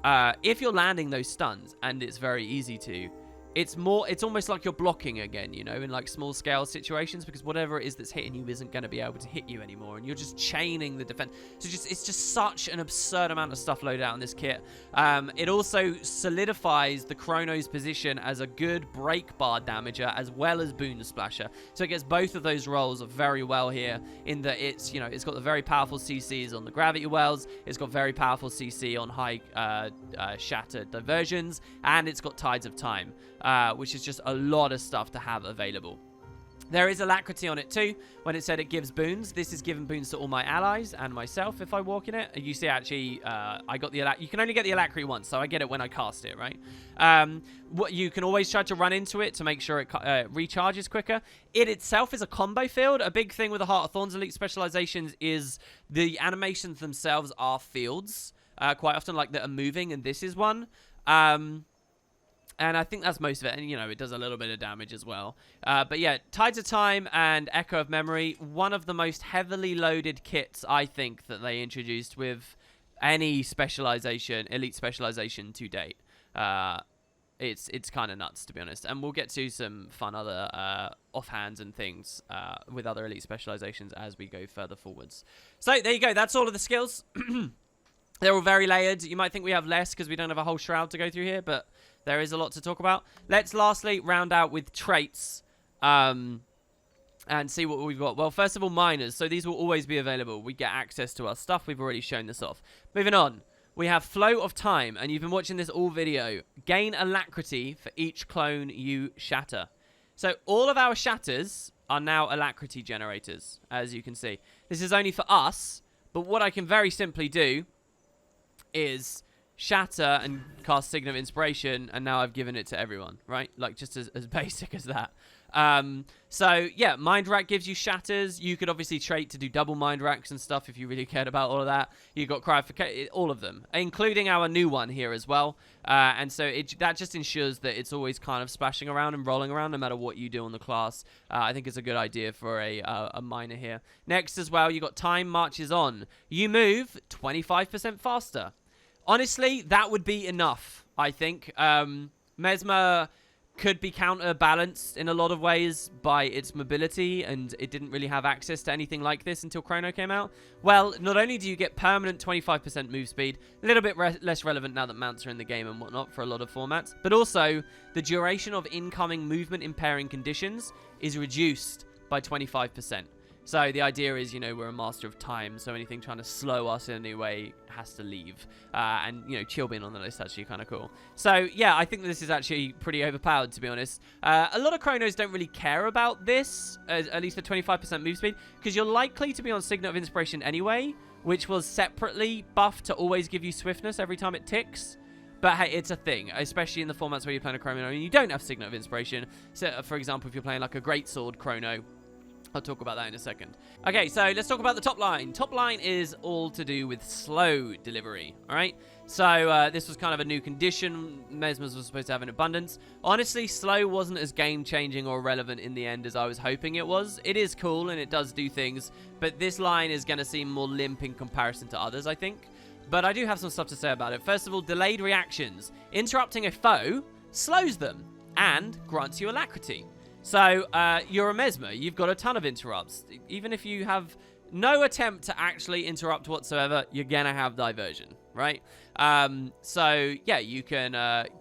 [SPEAKER 1] if you're landing those stuns, and it's very easy to, it's almost like you're blocking again, in like small scale situations, because whatever it is that's hitting you isn't going to be able to hit you anymore, and you're just chaining the defense. So it's just such an absurd amount of stuff loaded out in this kit. It also solidifies the Chrono's position as a good break bar damager as well as boon splasher. So it gets both of those roles very well here in that it's, it's got the very powerful CCs on the gravity wells, it's got very powerful CC on high shatter diversions, and it's got Tides of Time. Which is just a lot of stuff to have available. There is Alacrity on it too. When it said it gives boons, this is giving boons to all my allies and myself if I walk in it. You see, actually, I got the you can only get the Alacrity once, so I get it when I cast it, right? You can always try to run into it to make sure it recharges quicker. It itself is a combo field. A big thing with the Heart of Thorns Elite Specializations is the animations themselves are fields, quite often like that are moving, and this is one. And I think that's most of it. And, it does a little bit of damage as well. But yeah, Tides of Time and Echo of Memory, one of the most heavily loaded kits, I think, that they introduced with any specialization, elite specialization to date. It's kind of nuts, to be honest. And we'll get to some fun other offhands and things with other elite specializations as we go further forwards. So there you go. That's all of the skills. They're all very layered. You might think we have less because we don't have a whole shroud to go through here, but there is a lot to talk about. Let's lastly round out with traits and see what we've got. Well, first of all, miners. So these will always be available. We get access to our stuff. We've already shown this off. Moving on. We have Flow of Time, and you've been watching this all video. Gain Alacrity for each clone you shatter. So all of our shatters are now Alacrity generators, as you can see. This is only for us, but what I can very simply do is shatter and cast Sign of Inspiration, and now I've given it to everyone, right? Like, just as basic as that. So, yeah, Mind Rack gives you shatters. You could obviously trait to do double Mind Racks and stuff if you really cared about all of that. You've got Cryofication, all of them, including our new one here as well. And so that just ensures that it's always kind of splashing around and rolling around no matter what you do on the class. I think it's a good idea for a miner here. Next as well, you got Time Marches On. You move 25% faster. Honestly, that would be enough, I think. Mesmer could be counterbalanced in a lot of ways by its mobility, and it didn't really have access to anything like this until Chrono came out. Well, not only do you get permanent 25% move speed, a little bit less relevant now that mounts are in the game and whatnot for a lot of formats, but also the duration of incoming movement impairing conditions is reduced by 25%. So the idea is, we're a master of time, so anything trying to slow us in any way has to leave. And, Chill being on the list is actually kind of cool. So, yeah, I think this is actually pretty overpowered, to be honest. A lot of Chronos don't really care about this, at least the 25% move speed, because you're likely to be on Sign of Inspiration anyway, which was separately buffed to always give you swiftness every time it ticks. But hey, it's a thing, especially in the formats where you're playing a Chrono and you don't have Signet of Inspiration. So, for example, if you're playing like a Greatsword Chrono, I'll talk about that in a second. Okay, so let's talk about the top line. Top line is all to do with slow delivery, all right? So this was kind of a new condition. Mesmers was supposed to have an abundance. Honestly, slow wasn't as game-changing or relevant in the end as I was hoping it was. It is cool and it does do things, but this line is going to seem more limp in comparison to others, I think. But I do have some stuff to say about it. First of all, delayed reactions. Interrupting a foe slows them and grants you Alacrity. So, you're a Mesmer. You've got a ton of interrupts. Even if you have no attempt to actually interrupt whatsoever, you're going to have diversion, right? So, yeah, you can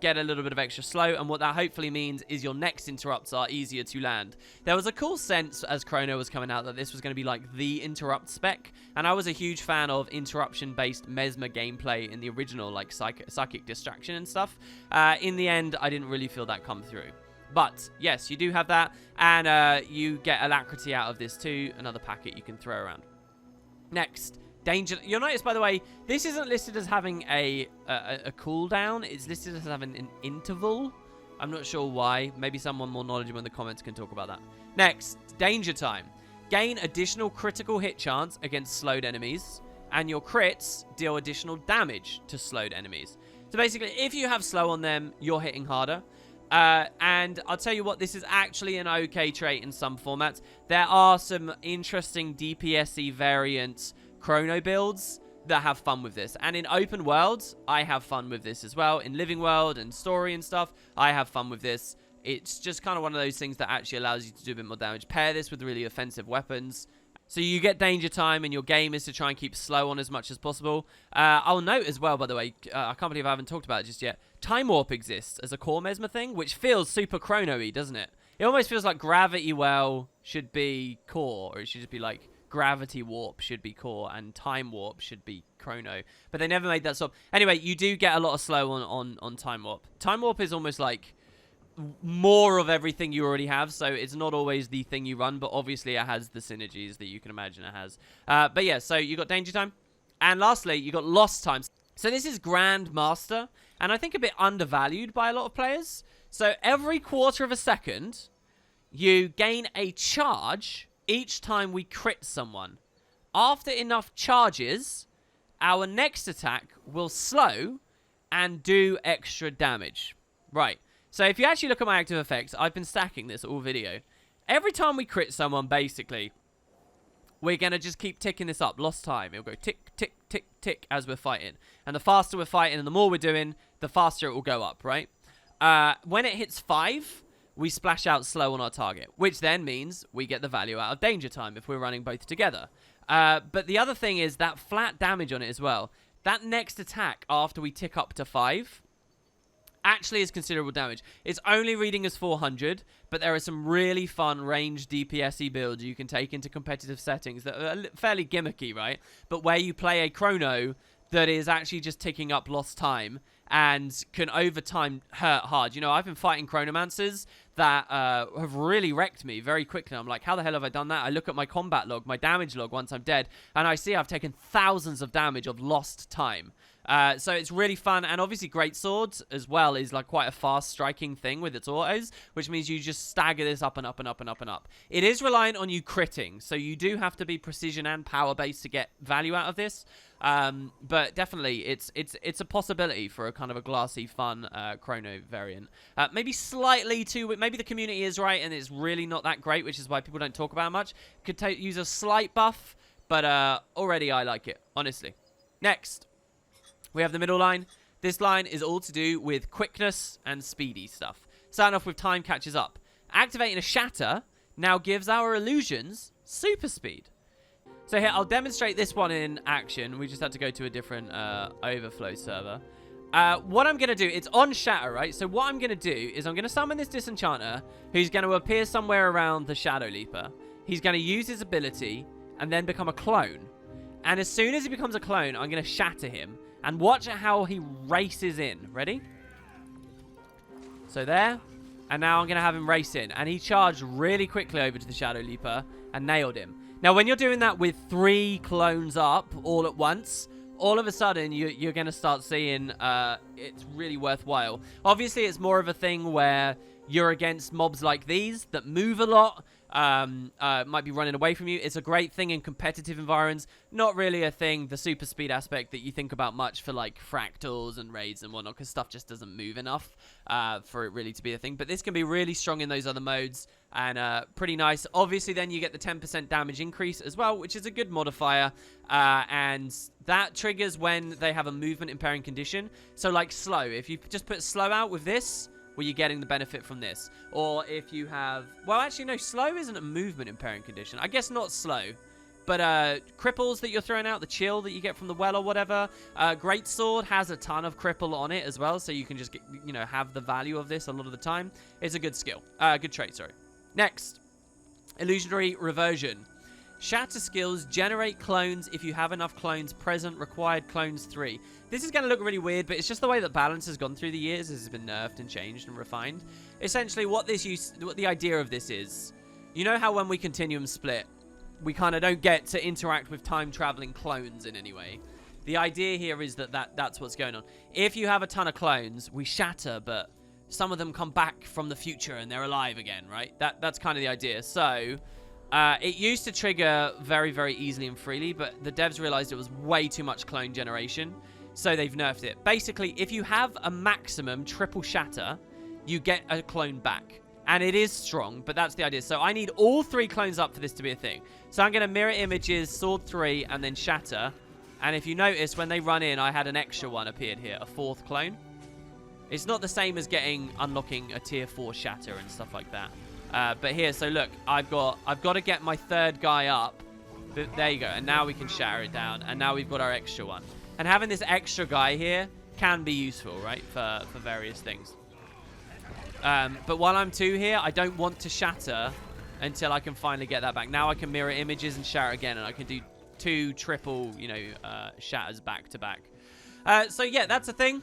[SPEAKER 1] get a little bit of extra slow, and what that hopefully means is your next interrupts are easier to land. There was a cool sense as Chrono was coming out that this was going to be like the interrupt spec, and I was a huge fan of interruption-based Mesmer gameplay in the original, like psychic distraction and stuff. In the end, I didn't really feel that come through. But, yes, you do have that, and you get Alacrity out of this too, another packet you can throw around. Next, Danger. You'll notice, by the way, this isn't listed as having a cooldown. It's listed as having an interval. I'm not sure why. Maybe someone more knowledgeable in the comments can talk about that. Next, Danger Time. Gain additional critical hit chance against slowed enemies, and your crits deal additional damage to slowed enemies. So basically, if you have slow on them, you're hitting harder. And I'll tell you what, this is actually an okay trait in some formats. There are some interesting DPS-y variant Chrono builds that have fun with this. And in open worlds, I have fun with this as well. In living world and story and stuff, I have fun with this. It's just kind of one of those things that actually allows you to do a bit more damage. Pair this with really offensive weapons. So you get Danger Time, and your game is to try and keep slow on as much as possible. I'll note as well, by the way, I can't believe I haven't talked about it just yet. Time Warp exists as a core Mesmer thing, which feels super Chrono-y, doesn't it? It almost feels like Gravity Well should be core, or it should just be like Gravity Warp should be core, and Time Warp should be Chrono. But they never made that swap. Anyway, you do get a lot of slow on Time Warp. Time Warp is almost like more of everything you already have, so it's not always the thing you run, but obviously it has the synergies that you can imagine it has. But yeah, so you got Danger Time, and lastly, you got Lost Time. So this is Grand Master, and I think a bit undervalued by a lot of players. So every quarter of a second, you gain a charge each time we crit someone. After enough charges, our next attack will slow and do extra damage. Right. So if you actually look at my active effects, I've been stacking this all video. Every time we crit someone, basically, we're going to just keep ticking this up. Lost time. It'll go tick, tick, tick, tick as we're fighting. And the faster we're fighting and the more we're doing, the faster it will go up, right? When it hits 5, we splash out slow on our target, which then means we get the value out of Danger Time if we're running both together. But the other thing is that flat damage on it as well. That next attack after we tick up to 5... actually is considerable damage. It's only reading as 400, but there are some really fun range DPS-y builds you can take into competitive settings that are fairly gimmicky, right? But where you play a Chrono that is actually just ticking up lost time and can over time hurt hard. You know, I've been fighting Chronomancers that have really wrecked me very quickly. I'm like, how the hell have I done that? I look at my combat log, my damage log once I'm dead, and I see I've taken thousands of damage of lost time. So it's really fun, and obviously Greatsword as well is like quite a fast striking thing with its autos, which means you just stagger this up and up and up and up and up. It is reliant on you critting, so you do have to be precision and power based to get value out of this. But definitely it's a possibility for a kind of a glassy, fun Chrono variant. Maybe slightly too, maybe the community is right and it's really not that great, which is why people don't talk about it much. Could use a slight buff, but already I like it, honestly. Next, we have the middle line. This line is all to do with quickness and speedy stuff. Starting off with time catches up. Activating a shatter now gives our illusions super speed. So here, I'll demonstrate this one in action. We just had to go to a different overflow server. What I'm going to do, it's on shatter, right? So what I'm going to do is I'm going to summon this disenchanter who's going to appear somewhere around the Shadow Leaper. He's going to use his ability and then become a clone. And as soon as he becomes a clone, I'm going to shatter him. And watch how he races in. Ready? So there. And now I'm going to have him race in. And he charged really quickly over to the Shadow Leaper and nailed him. Now, when you're doing that with 3 clones up all at once, all of a sudden, you're going to start seeing it's really worthwhile. Obviously, it's more of a thing where you're against mobs like these that move a lot, might be running away from you. It's a great thing in competitive environments. Not really a thing, the super speed aspect, that you think about much for like fractals and raids and whatnot, because stuff just doesn't move enough for it really to be a thing. But this can be really strong in those other modes and pretty nice. Obviously, then you get the 10% damage increase as well, which is a good modifier. And that triggers when they have a movement impairing condition. So like slow, if you just put slow out with this, well, you're getting the benefit from this. Or if you have... Well, actually, no, slow isn't a movement impairing condition. I guess not slow. But cripples that you're throwing out, the chill that you get from the well or whatever. Greatsword has a ton of cripple on it as well, so you can just get, you know, have the value of this a lot of the time. It's a good skill. Good trait, sorry. Next, illusionary reversion. Shatter skills generate clones if you have enough clones present. Required clones 3. This is going to look really weird, but it's just the way that balance has gone through the years. This has been nerfed and changed and refined. Essentially, what the idea of this is, you know how when we Continuum split, we kind of don't get to interact with time-traveling clones in any way. The idea here is that's what's going on. If you have a ton of clones, we shatter, but some of them come back from the future and they're alive again, right? That's kind of the idea. So... it used to trigger very, very easily and freely, but the devs realized it was way too much clone generation, so they've nerfed it. Basically, if you have a maximum triple shatter, you get a clone back. And it is strong, but that's the idea. So I need all 3 clones up for this to be a thing. So I'm going to mirror images, sword 3, and then shatter. And if you notice, when they run in, I had an extra one appeared here, a 4th clone. It's not the same as unlocking a tier 4 shatter and stuff like that. But here, so look, I've got to get my 3rd guy up. There you go. And now we can shatter it down. And now we've got our extra one. And having this extra guy here can be useful, right? For various things. But while I'm 2 here, I don't want to shatter until I can finally get that back. Now I can mirror images and shatter again. And I can do 2 triple, shatters back to back. So yeah, that's a thing.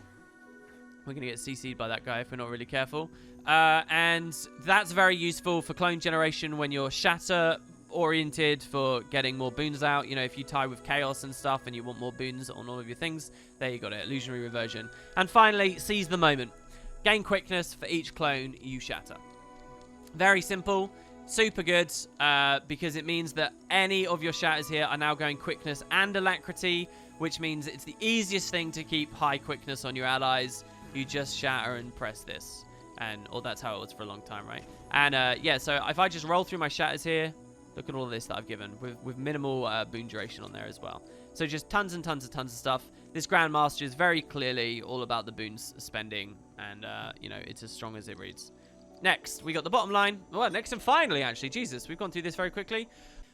[SPEAKER 1] We're going to get CC'd by that guy if we're not really careful. And that's very useful for clone generation when you're shatter oriented, for getting more boons out. You know, if you tie with chaos and stuff and you want more boons on all of your things, there you got it. Illusionary reversion. And finally, seize the moment. Gain quickness for each clone you shatter. Very simple. Super good, because it means that any of your shatters here are now going quickness and alacrity, which means it's the easiest thing to keep high quickness on your allies. You just shatter and press this. Or that's how it was for a long time, right? And yeah, so if I just roll through my shatters here, look at all of this that I've given with minimal boon duration on there as well. So just tons and tons of stuff. This Grandmaster is very clearly all about the boons spending, and it's as strong as it reads. Next, we got the bottom line. Well, next and finally, actually, Jesus, we've gone through this very quickly.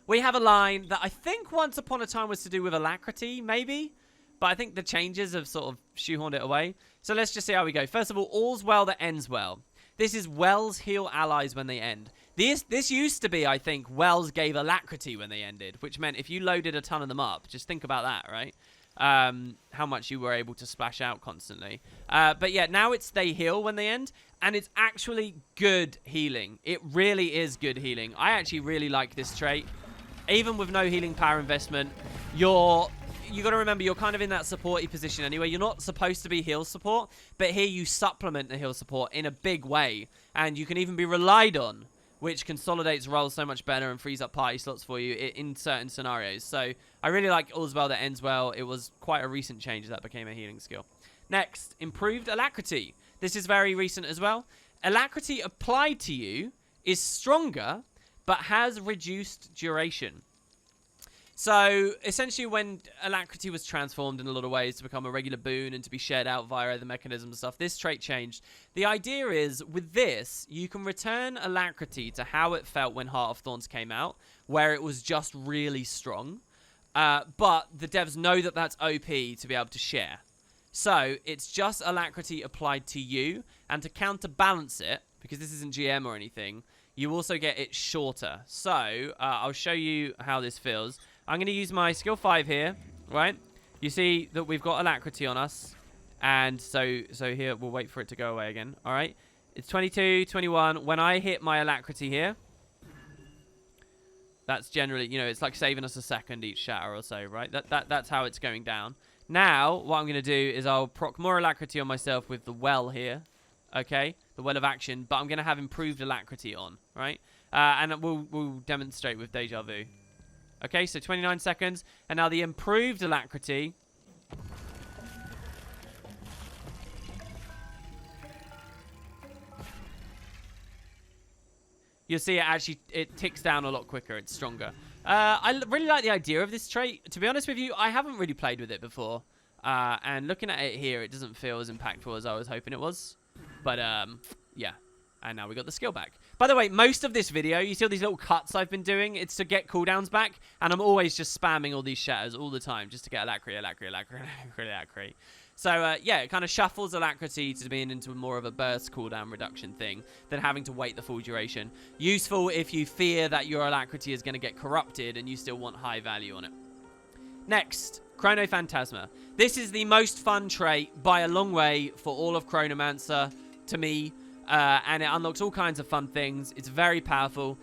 [SPEAKER 1] We have a line that I think once upon a time was to do with Alacrity, maybe. But I think the changes have sort of shoehorned it away. So let's just see how we go. First of all, all's well that ends well. This is Wells heal allies when they end. This used to be, I think, Wells gave Alacrity when they ended, which meant if you loaded a ton of them up, just think about that, right? How much you were able to splash out constantly. But yeah, now it's they heal when they end, and it's actually good healing. It really is good healing. I actually really like this trait. Even with no healing power investment, you got to remember, you're kind of in that supporty position anyway. You're not supposed to be heal support, but here you supplement the heal support in a big way, and you can even be relied on, which consolidates roles so much better and frees up party slots for you in certain scenarios. So I really like all's well that ends well. It was quite a recent change that became a healing skill. Next, improved Alacrity. This is very recent as well. Alacrity applied to you is stronger, but has reduced duration. So, essentially, when Alacrity was transformed in a lot of ways to become a regular boon and to be shared out via the mechanism and stuff, this trait changed. The idea is, with this, you can return Alacrity to how it felt when Heart of Thorns came out, where it was just really strong. But the devs know that that's OP to be able to share. So, it's just Alacrity applied to you, and to counterbalance it, because this isn't GM or anything, you also get it shorter. So, I'll show you how this feels. I'm going to use my skill 5 here, right? You see that we've got Alacrity on us. And so here, we'll wait for it to go away again. All right. It's 22, 21. When I hit my Alacrity here, That's generally, you know, it's like saving us a second each shatter or so, right? That's how it's going down. Now, what I'm going to do is I'll proc more Alacrity on myself with the well here, okay? The well of action, but I'm going to have improved Alacrity on, right? And we'll demonstrate with Deja Vu. Okay, so 29 seconds, and now the improved Alacrity. You'll see it ticks down a lot quicker. It's stronger. I really like the idea of this trait. To be honest with you, I haven't really played with it before. And looking at it here, it doesn't feel as impactful as I was hoping it was. But, yeah. And now we got the skill back. By the way, most of this video, you see all these little cuts I've been doing? It's to get cooldowns back. And I'm always just spamming all these shatters all the time just to get Alacrity. So, yeah, it kind of shuffles Alacrity to being into more of a burst cooldown reduction thing than having to wait the full duration. Useful if you fear that your Alacrity is going to get corrupted and you still want high value on it. Next, Chronophantasma. This is the most fun trait by a long way for all of Chronomancer to me. And it unlocks all kinds of fun things. It's very powerful.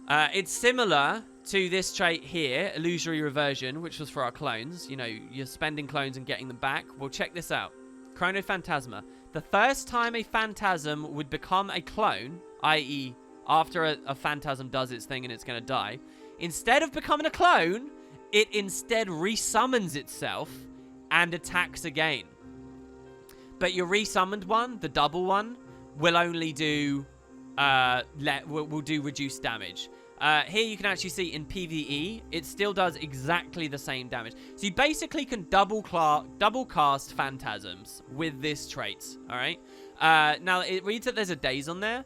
[SPEAKER 1] It's similar to this trait here, Illusory Reversion, which was for our clones. You know, you're spending clones and getting them back. Well, check this out. Chronophantasma. The first time a phantasm would become a clone, i.e. after a phantasm does its thing and it's going to die, instead of becoming a clone, it instead resummons itself and attacks again. But your resummoned one, the double one, will only do will do reduced damage. Here you can actually see in PvE, it still does exactly the same damage. So you basically can double cast phantasms with this trait, all right? Now, it reads that there's a daze on there.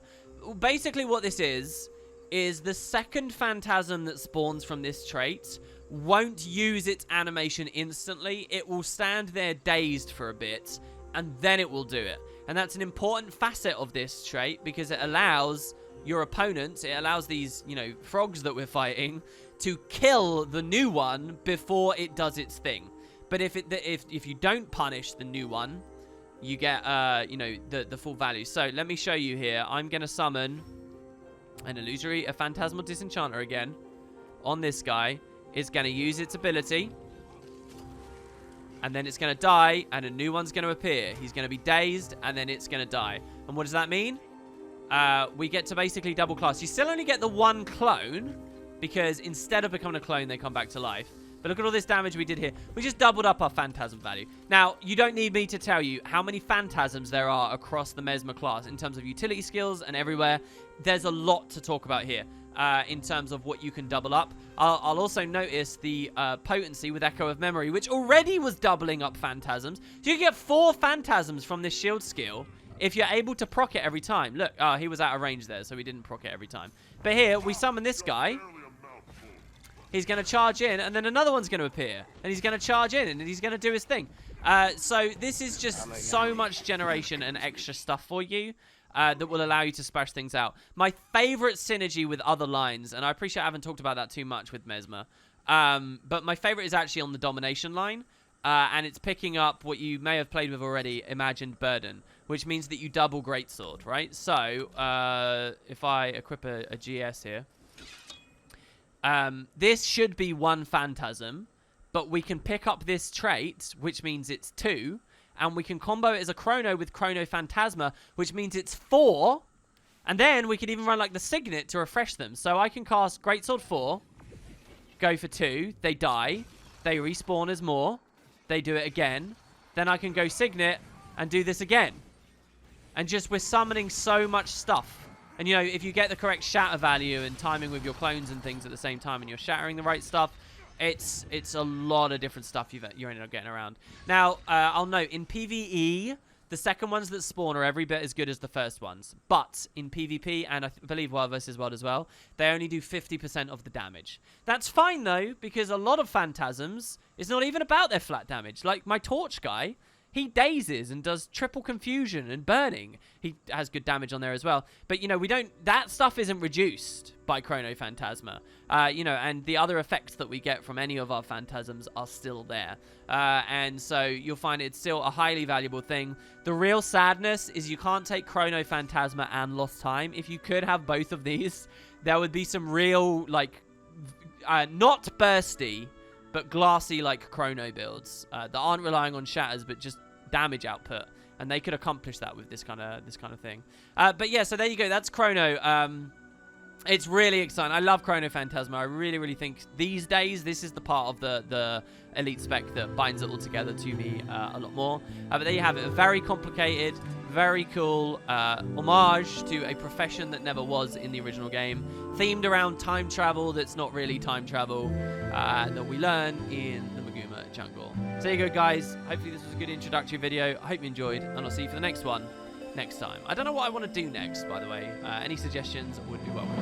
[SPEAKER 1] Basically what this is the second phantasm that spawns from this trait won't use its animation instantly. It will stand there dazed for a bit, and then it will do it. And that's an important facet of this trait because it allows your opponents, it allows these, you know, frogs that we're fighting to kill the new one before it does its thing. But if you don't punish the new one, you get, you know, the full value. So let me show you here. I'm going to summon a Phantasmal Disenchanter again on this guy. It's going to use its ability. And then it's going to die, and a new one's going to appear. He's going to be dazed, and then it's going to die. And what does that mean? We get to basically double class. You still only get the one clone, because instead of becoming a clone, they come back to life. But look at all this damage we did here. We just doubled up our Phantasm value. Now, you don't need me to tell you how many Phantasms there are across the Mesmer class in terms of utility skills and everywhere. There's a lot to talk about here. In terms of what you can double up. I'll also notice the potency with Echo of Memory, which already was doubling up Phantasms. So you can get 4 Phantasms from this shield skill if you're able to proc it every time. Look, he was out of range there, so we didn't proc it every time. But here, we summon this guy. He's going to charge in, and then another one's going to appear. And he's going to charge in, and he's going to do his thing. So this is just so much generation and extra stuff for you. That will allow you to splash things out. My favorite synergy with other lines, and I appreciate I haven't talked about that too much with Mesmer, but my favorite is actually on the Domination line, and it's picking up what you may have played with already, Imagined Burden, which means that you double Greatsword, right? So, if I equip a GS here, this should be 1 Phantasm, but we can pick up this trait, which means it's 2, and we can combo it as a Chrono with Chronophantasma, which means it's 4. And then we could even run like the Signet to refresh them. So I can cast Greatsword 4, go for 2, they die, they respawn as more, they do it again. Then I can go Signet and do this again. And just we're summoning so much stuff. And you know, if you get the correct shatter value and timing with your clones and things at the same time and you're shattering the right stuff, it's a lot of different stuff you're ending up getting around. Now, I'll note, in PvE, the second ones that spawn are every bit as good as the first ones. But in PvP, and I believe World vs. World as well, they only do 50% of the damage. That's fine, though, because a lot of Phantasms is not even about their flat damage. Like my Torch guy, he dazes and does triple confusion and burning. He has good damage on there as well. But, you know, that stuff isn't reduced by Chronophantasma. You know, and the other effects that we get from any of our Phantasms are still there. And so you'll find it's still a highly valuable thing. The real sadness is you can't take Chronophantasma and Lost Time. If you could have both of these, there would be some real, like, not bursty, but glassy, like, chrono builds that aren't relying on shatters, but just damage output. And they could accomplish that with this kind of thing. But yeah, so there you go. That's Chrono. It's really exciting. I love Chrono Phantasma. I really, really think these days this is the part of the Elite spec that binds it all together to me a lot more. But there you have it. A very complicated, very cool homage to a profession that never was in the original game, themed around time travel that's not really time travel, that we learn in the Maguma jungle. So there you go, guys. Hopefully this was a good introductory video. I hope you enjoyed, and I'll see you for the next one next time. I don't know what I want to do next, by the way. Any suggestions would be welcome.